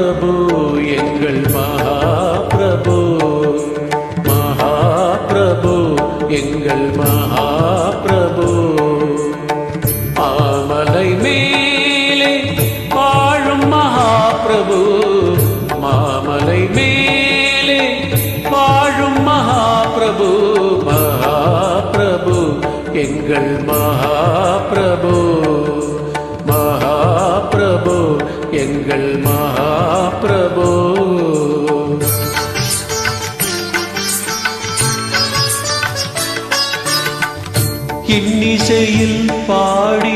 மகாபிரபு எங்கள் மகாபிரபு, மகாபிரபு எங்கள் மகாபிரபு. மாமலை மேலே வாழும் மகாபிரபு, மாமலை மேலே வாழும் மகாபிரபு, மகாபிரபு எங்கள் மகாபிரபு, மகாபிரபு எங்கள் மகாபிரபு. இன்னிசையில் பாடி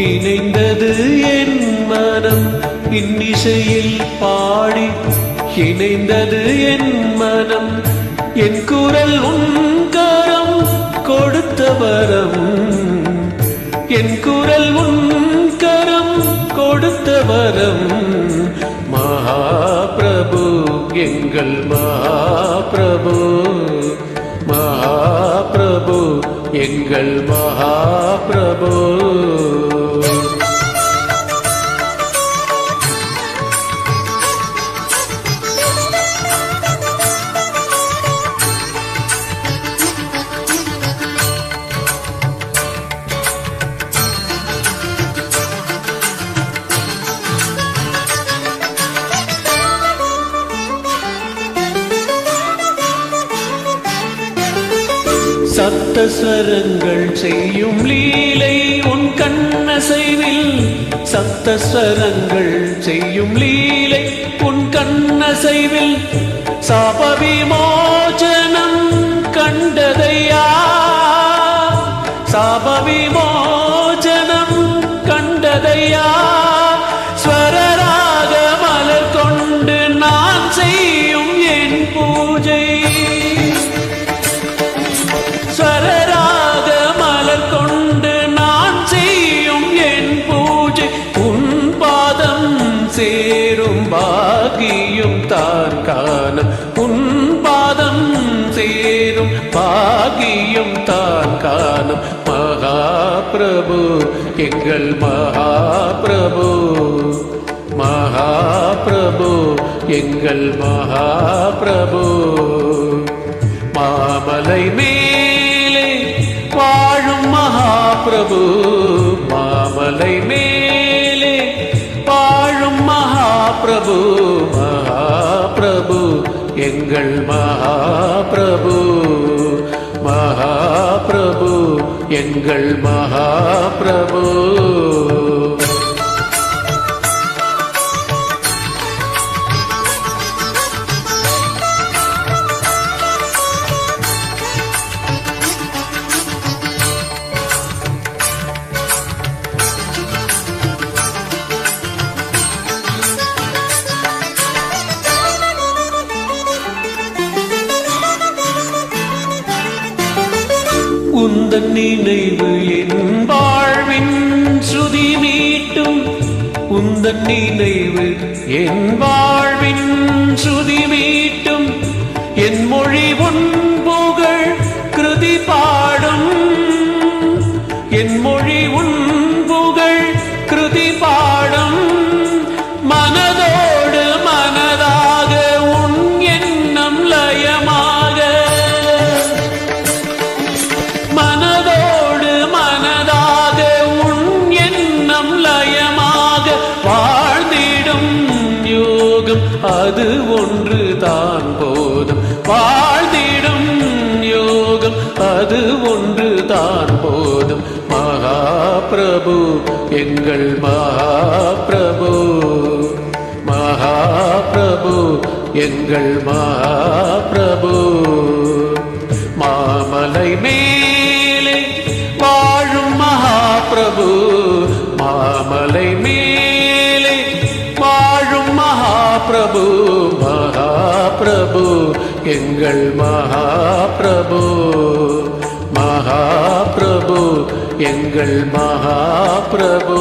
இணைந்தது என் மனம், இன்னிசையில் பாடி இணைந்தது என் மனம். என் குரல் உன் கரம் கொடுத்த வரம், என் குரல் உன் கரம் கொடுத்த வரம். மகாபிரபு எங்கள் மகாபிரபு, மகாபிரபு எங்கள் மகாபிரபு. சப்தஸ்வரங்கள் செய்யும் லீலை உன் கண்ணசைவில், சப்தஸ்வரங்கள் செய்யும் லீலை உன் கண்ணசைவில். சாப விமோசனம் கண்டதையா, சாப விமோசனம் கண்டதையா. ஸ்வரராக மலர் கொண்டு நான் செய்யும் என் பூஜை, ஸ்வரராக மலர் கொண்டு நான் செய்யும் என் பூஜை. உன் பாதம் சேரும் பாகியும் தான் காணும், உன் பாதம் சேரும் பாகியும் தான் காணும். மகாபிரபு எங்கள் மகாபிரபு, மகாபிரபு எங்கள் மகாபிரபு. மாமலை மேலே வாழும் மகாபிரபு, மாமலை மேலே வாழும் மகாபிரபு, மகாபிரபு எங்கள் மகாபிரபு, மகாபிரபு எங்கள் மகாபிரபு. உந்தன் நினைவு என் வாழ்வின் ஸ்ருதி மீட்டும், உந்தன் நினைவு என் வாழ்வின் ஸ்ருதி மீட்டும். என் மொழி உன் புகழ் கிருதி பாடும், என் மொழி உன் புகழ் கிருதி பாடும். மனதோடு மனதாக உன் எண்ணம் லயமாக, மனதோடு மனதாக உன் எண்ணம் லயமாக. வாழ்ந்திடும் யோகம் அது ஒன்று தான் போதும், வாழ்ந்திடும் யோகம் அது ஒன்று தான் போதும். மகாபிரபு எங்கள் மகாபிரபு, மகாபிரபு எங்கள் மகாபிரபு. மாமலை மேலே வாழும் மகாபிரபு, மாமலை மேலே வாழும் மகாபிரபு, மகாபிரபு எங்கள் மகாபிரபு, மகாபிரபு எங்கள் மகாபிரபு.